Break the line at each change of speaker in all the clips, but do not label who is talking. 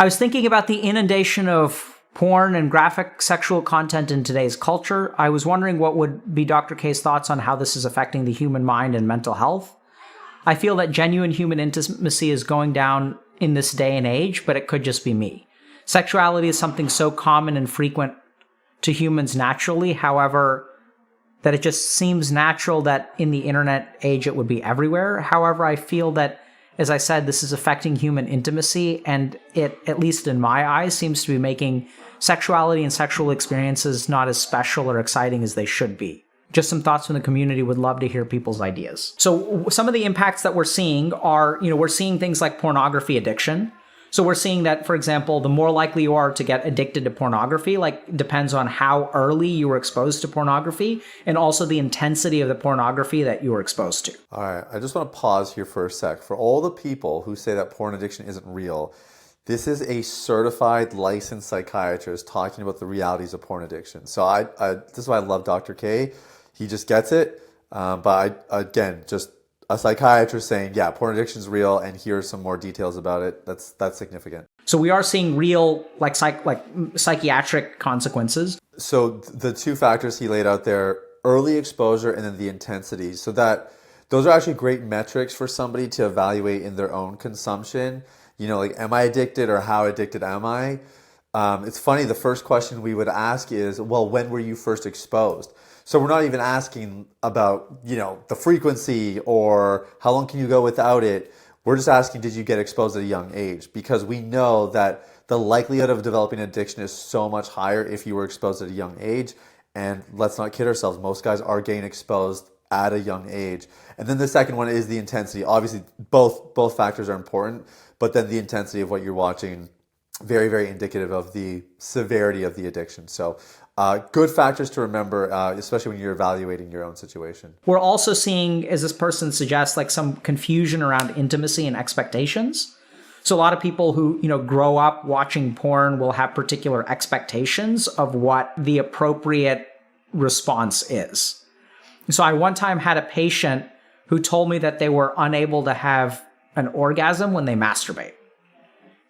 I was thinking about the inundation of porn and graphic sexual content in today's culture. I was wondering what would be Dr. K's thoughts on how this is affecting the human mind and mental health. I feel that genuine human intimacy is going down in this day and age, but it could just be me. Sexuality is something so common and frequent to humans naturally, however, that it just seems natural that in the internet age it would be everywhere. However, I feel that, as I said, this is affecting human intimacy, and it, at least in my eyes, seems to be making sexuality and sexual experiences not as special or exciting as they should be. Just some thoughts from the community. Would love to hear people's ideas. So some of the impacts that we're seeing are, we're seeing things like pornography addiction. So we're seeing that, for example, the more likely you are to get addicted to pornography, depends on how early you were exposed to pornography and also the intensity of the pornography that you were exposed to.
All right, I just want to pause here for a sec. For all the people who say that porn addiction isn't real, this is a certified licensed psychiatrist talking about the realities of porn addiction. So this is why I love Dr. K. He just gets it. Again, just a psychiatrist saying, yeah, porn addiction is real, and here's some more details about it. That's significant.
So we are seeing real psychiatric consequences.
So the two factors he laid out there, early exposure and then the intensity. So those are actually great metrics for somebody to evaluate in their own consumption. Am I addicted, or how addicted am I? It's funny, the first question we would ask is, well, when were you first exposed? So we're not even asking about, the frequency or how long can you go without it. We're just asking, did you get exposed at a young age? Because we know that the likelihood of developing addiction is so much higher if you were exposed at a young age. And let's not kid ourselves, most guys are getting exposed at a young age. And then the second one is the intensity. Obviously, both factors are important, but then the intensity of what you're watching, very, very indicative of the severity of the addiction. So good factors to remember, especially when you're evaluating your own situation.
We're also seeing, as this person suggests, some confusion around intimacy and expectations. So a lot of people who, grow up watching porn will have particular expectations of what the appropriate response is. So I one time had a patient who told me that they were unable to have an orgasm when they masturbate.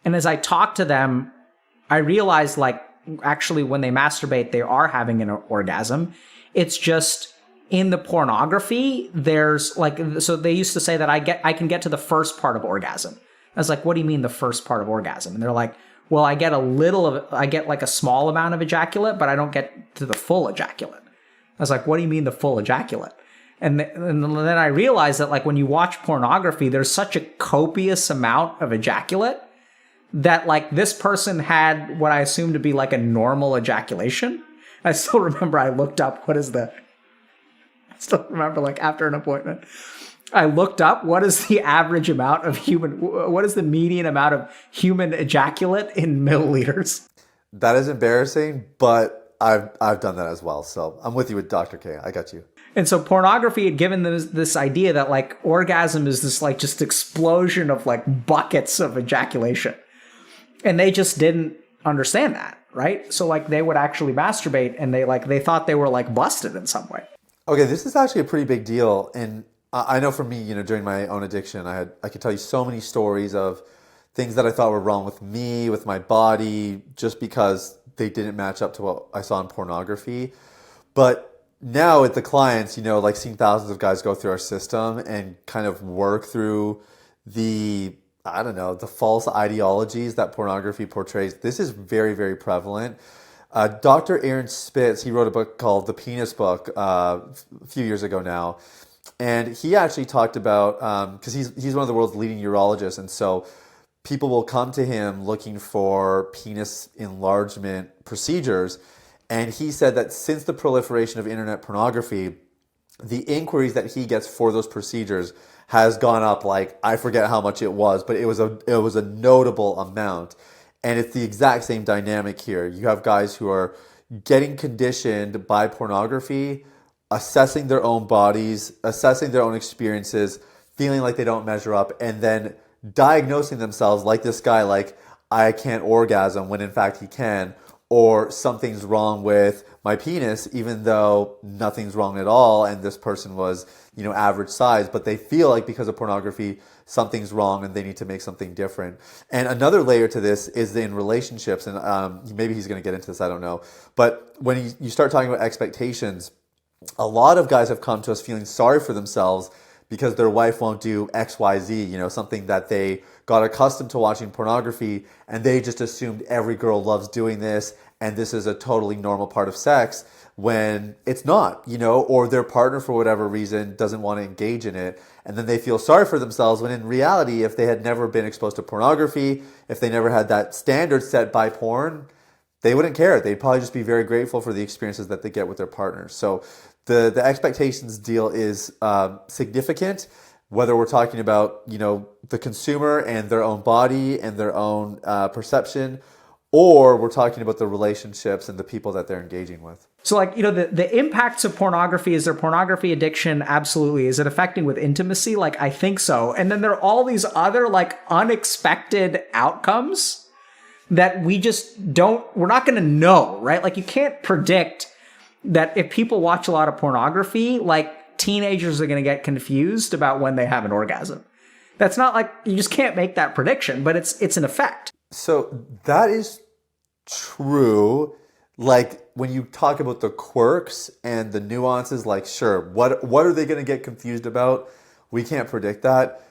And as I talked to them, I realized actually when they masturbate, they are having an orgasm. It's just in the pornography, there's so they used to say that I can get to the first part of orgasm. I was like, what do you mean the first part of orgasm? And they're like, well, I get a small amount of ejaculate, but I don't get to the full ejaculate. I was like, what do you mean the full ejaculate? And then I realized that when you watch pornography, there's such a copious amount of ejaculate that this person had what I assumed to be a normal ejaculation. I still remember I looked up after an appointment, I looked up what is the average amount of what is the median amount of human ejaculate in milliliters.
That is embarrassing, but I've done that as well. So I'm with you with Dr. K. I got you.
And so pornography had given them this idea that orgasm is this just explosion of buckets of ejaculation. And they just didn't understand that, right? So they would actually masturbate and they thought they were busted in some way.
Okay, this is actually a pretty big deal. And I know for me, during my own addiction, I could tell you so many stories of things that I thought were wrong with me, with my body, just because they didn't match up to what I saw in pornography. But now with the clients, seeing thousands of guys go through our system and kind of work through the false ideologies that pornography portrays. This is very, very prevalent. Dr. Aaron Spitz, he wrote a book called The Penis Book a few years ago now. And he actually talked about, because he's one of the world's leading urologists, and so people will come to him looking for penis enlargement procedures. And he said that since the proliferation of internet pornography, the inquiries that he gets for those procedures has gone up I forget how much it was, but it was a notable amount. And it's the exact same dynamic here. You have guys who are getting conditioned by pornography, assessing their own bodies, assessing their own experiences, feeling like they don't measure up, and then diagnosing themselves like this guy, I can't orgasm, when in fact he can. or something's wrong with my penis, even though nothing's wrong at all, and this person was, average size, but they feel like because of pornography, something's wrong and they need to make something different. And another layer to this is in relationships, and maybe he's going to get into this, I don't know. But when you start talking about expectations, a lot of guys have come to us feeling sorry for themselves because their wife won't do X, Y, Z, something that they got accustomed to watching pornography, and they just assumed every girl loves doing this and this is a totally normal part of sex, when it's not, or their partner for whatever reason doesn't want to engage in it. And then they feel sorry for themselves, when in reality, if they had never been exposed to pornography, if they never had that standard set by porn, they wouldn't care. They'd probably just be very grateful for the experiences that they get with their partners. So the expectations deal is significant, whether we're talking about, the consumer and their own body and their own perception, or we're talking about the relationships and the people that they're engaging with.
So the impacts of pornography, is there pornography addiction? Absolutely. Is it affecting with intimacy? I think so. And then there are all these other unexpected outcomes that we're not going to know, right? You can't predict that if people watch a lot of pornography, teenagers are going to get confused about when they have an orgasm. That's not you just can't make that prediction, but it's an effect.
So that is true. When you talk about the quirks and the nuances, sure, what are they going to get confused about? We can't predict that.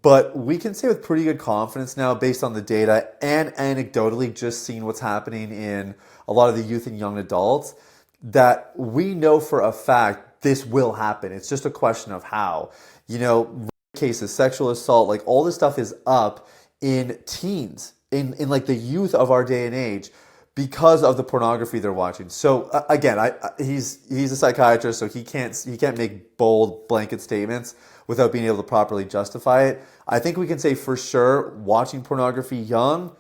But we can say with pretty good confidence now, based on the data and anecdotally just seeing what's happening in a lot of the youth and young adults, that we know for a fact this will happen. It's just a question of how. Rape cases, sexual assault, all this stuff is up in teens, in the youth of our day and age, because of the pornography they're watching. So again, he's a psychiatrist, so he can't make bold blanket statements without being able to properly justify it. I think we can say for sure watching pornography young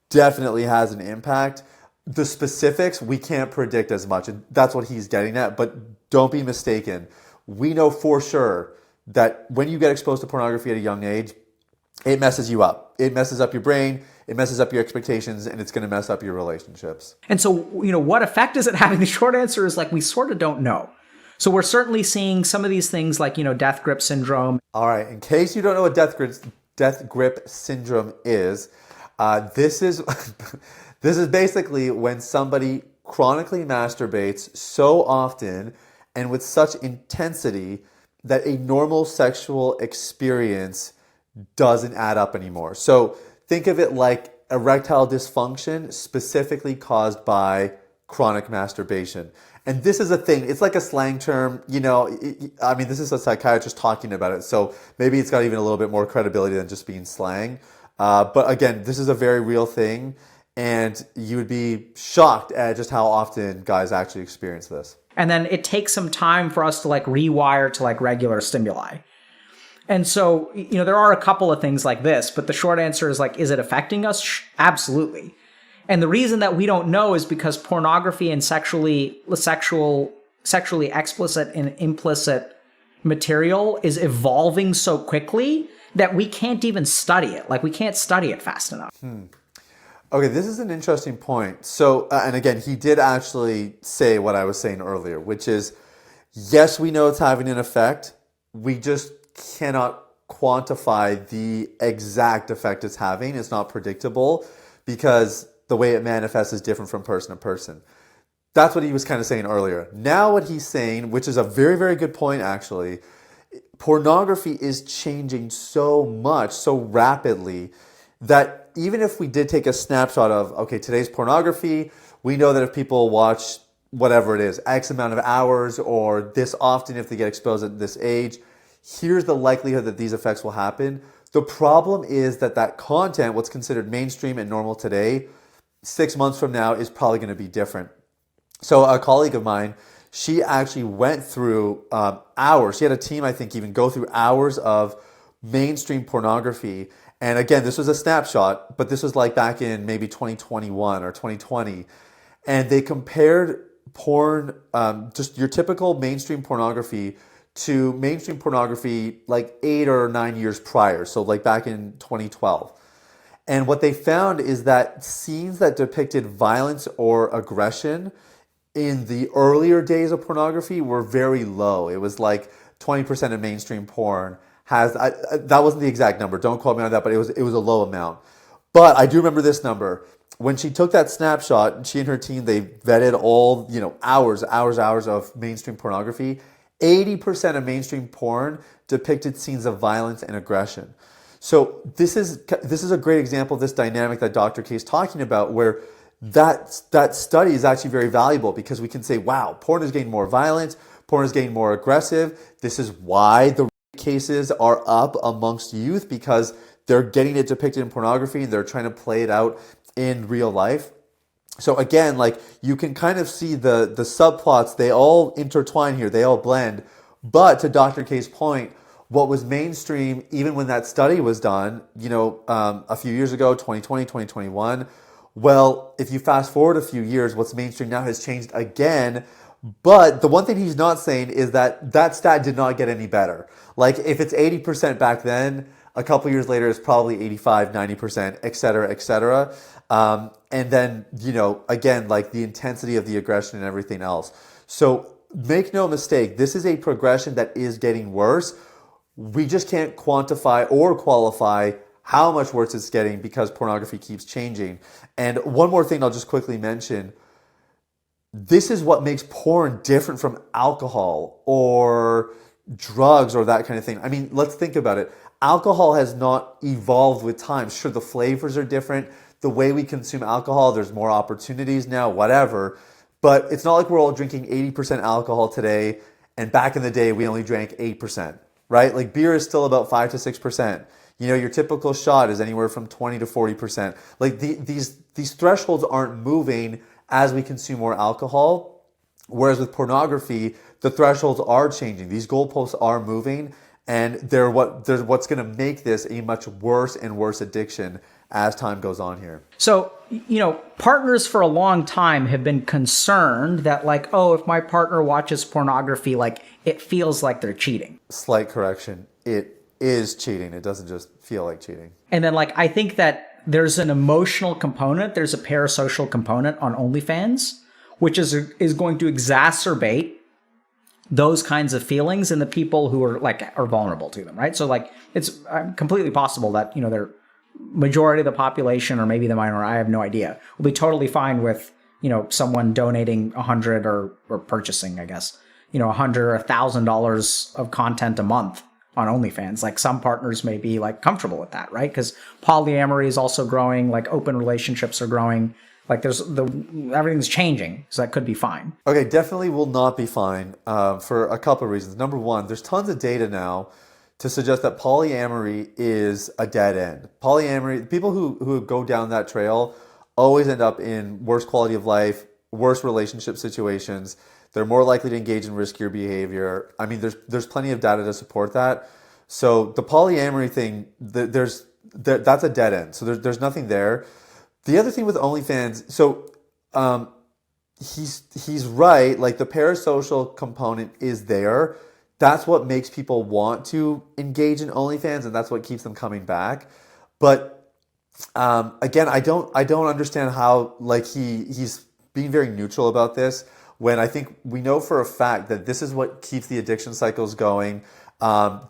definitely has an impact. The specifics we can't predict as much, and that's what he's getting at. But don't be mistaken. We know for sure that when you get exposed to pornography at a young age, it messes you up. It messes up your brain, it messes up your expectations, and it's going to mess up your relationships.
And so, what effect is it having? The short answer is we sort of don't know. So we're certainly seeing some of these things death grip syndrome.
All right, in case you don't know what death grip syndrome is, this is this is basically when somebody chronically masturbates so often and with such intensity that a normal sexual experience doesn't add up anymore. So think of it like erectile dysfunction specifically caused by chronic masturbation. And this is a thing. It's like a slang term, this is a psychiatrist talking about it. So maybe it's got even a little bit more credibility than just being slang. But again, this is a very real thing. And you would be shocked at just how often guys actually experience this.
And then it takes some time for us to rewire to regular stimuli. And so, there are a couple of things like this, but the short answer is is it affecting us? Absolutely. And the reason that we don't know is because pornography and sexually explicit and implicit material is evolving so quickly that we can't even study it. We can't study it fast enough.
Okay, this is an interesting point. So, and again, he did actually say what I was saying earlier, which is, yes, we know it's having an effect. We just cannot quantify the exact effect it's having. It's not predictable because the way it manifests is different from person to person. That's what he was kind of saying earlier. Now what he's saying, which is a very, very good point actually, pornography is changing so much, so rapidly, that even if we did take a snapshot of, okay, today's pornography, we know that if people watch whatever it is, X amount of hours or this often if they get exposed at this age, here's the likelihood that these effects will happen. The problem is that content, what's considered mainstream and normal today, 6 months from now is probably going to be different. So a colleague of mine, she actually went through hours. She had a team, I think, even go through hours of mainstream pornography. And again, this was a snapshot, but this was back in maybe 2021 or 2020. And they compared porn, just your typical mainstream pornography, to mainstream pornography 8 or 9 years prior. So back in 2012. And what they found is that scenes that depicted violence or aggression in the earlier days of pornography were very low. It was like 20% of mainstream porn has, that wasn't the exact number, don't quote me on that, but it was a low amount. But I do remember this number. When she took that snapshot, she and her team, they vetted all, hours of mainstream pornography. 80% of mainstream porn depicted scenes of violence and aggression. So this is a great example of this dynamic that Dr. K is talking about, where that study is actually very valuable, because we can say, wow, porn is getting more violent, porn is getting more aggressive. This is why the cases are up amongst youth, because they're getting it depicted in pornography and they're trying to play it out in real life. So again, like, you can kind of see the subplots, they all intertwine here, they all blend. But to Dr. K's point, what was mainstream, even when that study was done, a few years ago, 2020, 2021, well, if you fast forward a few years, what's mainstream now has changed again. But the one thing he's not saying is that stat did not get any better. Like, if it's 80% back then, a couple years later, it's probably 85, 90%, et cetera, et cetera. And then, again, like, the intensity of the aggression and everything else. So make no mistake, this is a progression that is getting worse. We just can't quantify or qualify how much worse it's getting, because pornography keeps changing. And one more thing I'll just quickly mention. This is what makes porn different from alcohol or drugs or that kind of thing. I mean, let's think about it. Alcohol has not evolved with time. Sure, the flavors are different. The way we consume alcohol, there's more opportunities now, whatever. But it's not like we're all drinking 80% alcohol today, and back in the day, we only drank 8%, right? Like, beer is still about 5 to 6%. Your typical shot is anywhere from 20 to 40%. Like, these thresholds aren't moving as we consume more alcohol. Whereas with pornography, the thresholds are changing. These goalposts are moving, and they're what's going to make this a much worse and worse addiction as time goes on here.
So, partners for a long time have been concerned that, like, oh, if my partner watches pornography, like, it feels like they're cheating.
Slight correction. It is cheating. It doesn't just feel like cheating.
And then, like, I think that there's an emotional component. There's a parasocial component on OnlyFans, which is going to exacerbate those kinds of feelings in the people who are vulnerable to them, right? So, like, it's completely possible that, they're majority of the population, or maybe the minority, I have no idea, will be totally fine with, someone donating 100 or purchasing, I guess, $100 or $1,000 of content a month on OnlyFans. Like, some partners may be, like, comfortable with that, right? Because polyamory is also growing, like, open relationships are growing. Like, everything's changing, so that could be fine.
Okay, definitely will not be fine for a couple of reasons. Number one, there's tons of data now to suggest that polyamory is a dead end. Polyamory, people who go down that trail always end up in worse quality of life, worse relationship situations. They're more likely to engage in riskier behavior. I mean, there's plenty of data to support that. So the polyamory thing, that's a dead end. So there's nothing there. The other thing with OnlyFans, so he's right. Like, the parasocial component is there. That's what makes people want to engage in OnlyFans, and that's what keeps them coming back. But again, I don't understand how, like, he's being very neutral about this, when I think we know for a fact that this is what keeps the addiction cycles going.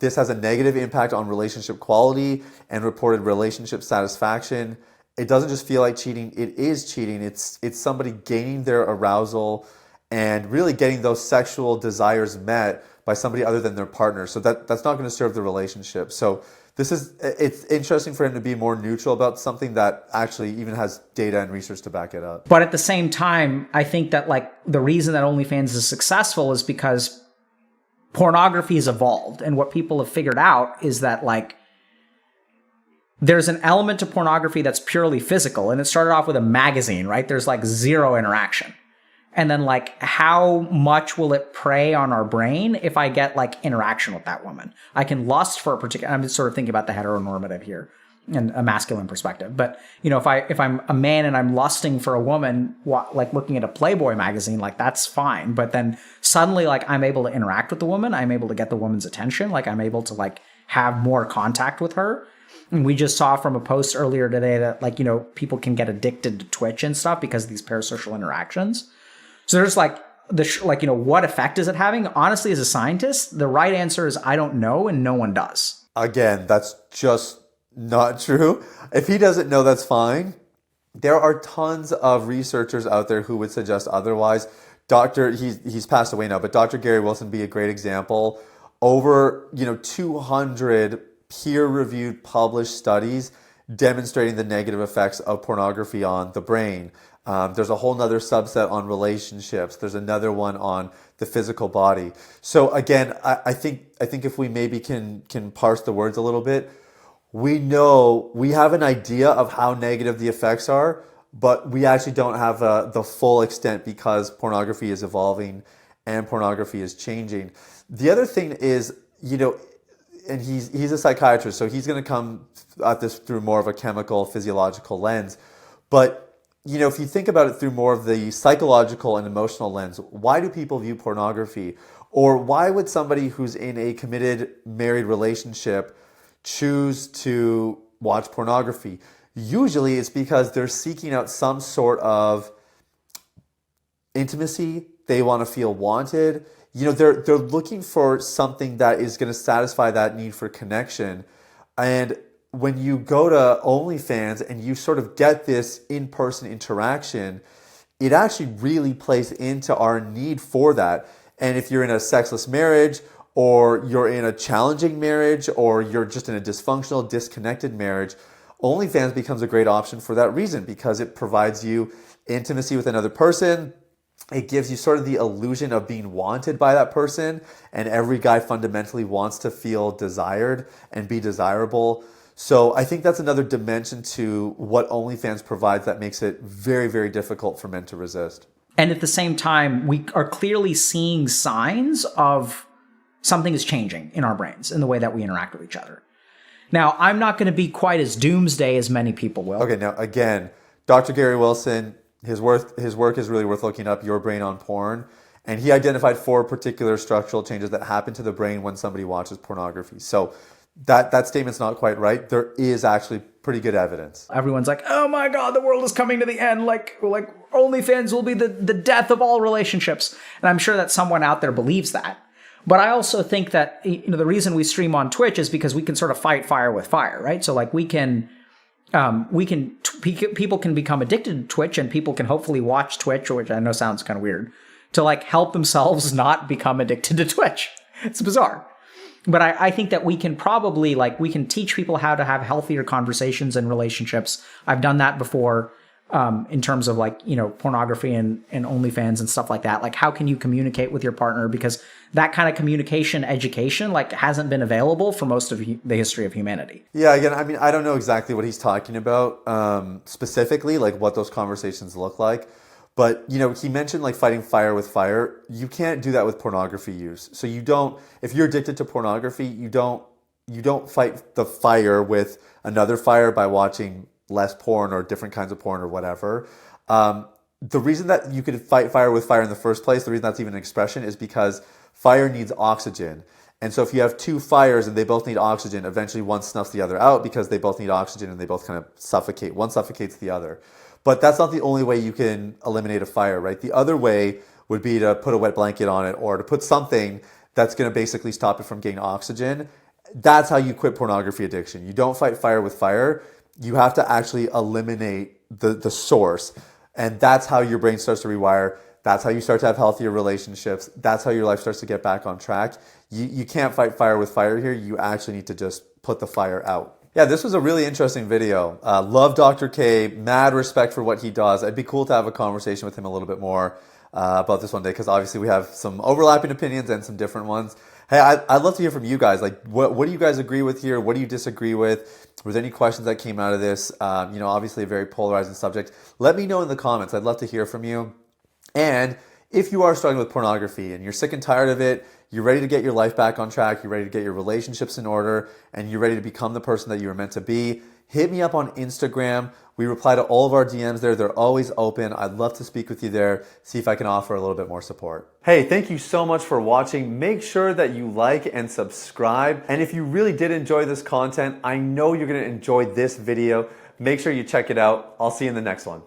This has a negative impact on relationship quality and reported relationship satisfaction. It doesn't just feel like cheating. It is cheating. It's somebody gaining their arousal and really getting those sexual desires met by somebody other than their partner. So that's not going to serve the relationship. So it's interesting for him to be more neutral about something that actually even has data and research to back it up.
But at the same time, I think that, like, the reason that OnlyFans is successful is because pornography has evolved. And what people have figured out is that, like, there's an element to pornography that's purely physical. And it started off with a magazine, right? There's, like, zero interaction. And then, like, how much will it prey on our brain if I get, like, interaction with that woman? I can lust for a particular, I'm just sort of thinking about the heteronormative here and a masculine perspective. But, if I'm a man and I'm lusting for a woman, like, looking at a Playboy magazine, like, that's fine. But then suddenly, like, I'm able to interact with the woman. I'm able to get the woman's attention. Like, I'm able to, like, have more contact with her. And we just saw from a post earlier today that, like, you know, people can get addicted to Twitch and stuff because of these parasocial interactions. So there's like you know, what effect is it having? Honestly, as a scientist, the right answer is I don't know, and no one does.
Again, that's just not true. If he doesn't know, that's fine. There are tons of researchers out there who would suggest otherwise. He's passed away now, but Dr. Gary Wilson be a great example. Over, you know, 200 peer-reviewed published studies demonstrating the negative effects of pornography on the brain. There's a whole nother subset on relationships. There's another one on the physical body. So again, I think if we maybe can parse the words a little bit, we have an idea of how negative the effects are, but we actually don't have the full extent because pornography is evolving and pornography is changing. The other thing is, you know, and he's a psychiatrist, so he's going to come at this through more of a chemical, physiological lens. But you know, if you think about it through more of the psychological and emotional lens, why do people view pornography? Or why would somebody who's in a committed married relationship choose to watch pornography? Usually it's because they're seeking out some sort of intimacy. They want to feel wanted. You know, they're looking for something that is going to satisfy that need for connection. And when you go to OnlyFans and you sort of get this in-person interaction, it actually really plays into our need for that. And if you're in a sexless marriage, or you're in a challenging marriage, or you're just in a dysfunctional, disconnected marriage, OnlyFans becomes a great option for that reason, because it provides you intimacy with another person. It gives you sort of the illusion of being wanted by that person. And every guy fundamentally wants to feel desired and be desirable. So I think that's another dimension to what OnlyFans provides that makes it very, very difficult for men to resist.
And at the same time, we are clearly seeing signs of something is changing in our brains in the way that we interact with each other. Now, I'm not going to be quite as doomsday as many people will.
Okay, now again, Dr. Gary Wilson, his work is really worth looking up, Your Brain on Porn. And he identified 4 particular structural changes that happen to the brain when somebody watches pornography. So that statement's not quite right. There is actually pretty good evidence.
Everyone's like, oh my God, the world is coming to the end. Like OnlyFans will be the death of all relationships. And I'm sure that someone out there believes that. But I also think that, you know, the reason we stream on Twitch is because we can sort of fight fire with fire, right? So like people can become addicted to Twitch, and people can hopefully watch Twitch, which I know sounds kind of weird, to like help themselves not become addicted to Twitch. It's bizarre. But I think that we can probably, like, we can teach people how to have healthier conversations and relationships. I've done that before in terms of, like, you know, pornography and OnlyFans and stuff like that. Like, how can you communicate with your partner? Because that kind of communication education, like, hasn't been available for most of the history of humanity.
Yeah, again, I mean, I don't know exactly what he's talking about specifically, like what those conversations look like. But, you know, he mentioned like fighting fire with fire. You can't do that with pornography use. So you don't, if you're addicted to pornography, you don't fight the fire with another fire by watching less porn or different kinds of porn or whatever. The reason that you could fight fire with fire in the first place, the reason that's even an expression, is because fire needs oxygen. And so if you have 2 fires and they both need oxygen, eventually one snuffs the other out because they both need oxygen and they both kind of suffocate. One suffocates the other. But that's not the only way you can eliminate a fire, right? The other way would be to put a wet blanket on it, or to put something that's going to basically stop it from getting oxygen. That's how you quit pornography addiction. You don't fight fire with fire. You have to actually eliminate the source. And that's how your brain starts to rewire. That's how you start to have healthier relationships. That's how your life starts to get back on track. You can't fight fire with fire here. You actually need to just put the fire out. Yeah, this was a really interesting video. Love Dr. K, mad respect for what he does. It'd be cool to have a conversation with him a little bit more about this one day, because obviously we have some overlapping opinions and some different ones. Hey, I'd love to hear from you guys. Like, what do you guys agree with here? What do you disagree with? Was there any questions that came out of this? You know, obviously a very polarizing subject. Let me know in the comments. I'd love to hear from you. And if you are struggling with pornography and you're sick and tired of it, you're ready to get your life back on track, you're ready to get your relationships in order, and you're ready to become the person that you were meant to be, hit me up on Instagram. We reply to all of our DMs there. They're always open. I'd love to speak with you there, see if I can offer a little bit more support. Hey, thank you so much for watching. Make sure that you like and subscribe. And if you really did enjoy this content, I know you're going to enjoy this video. Make sure you check it out. I'll see you in the next one.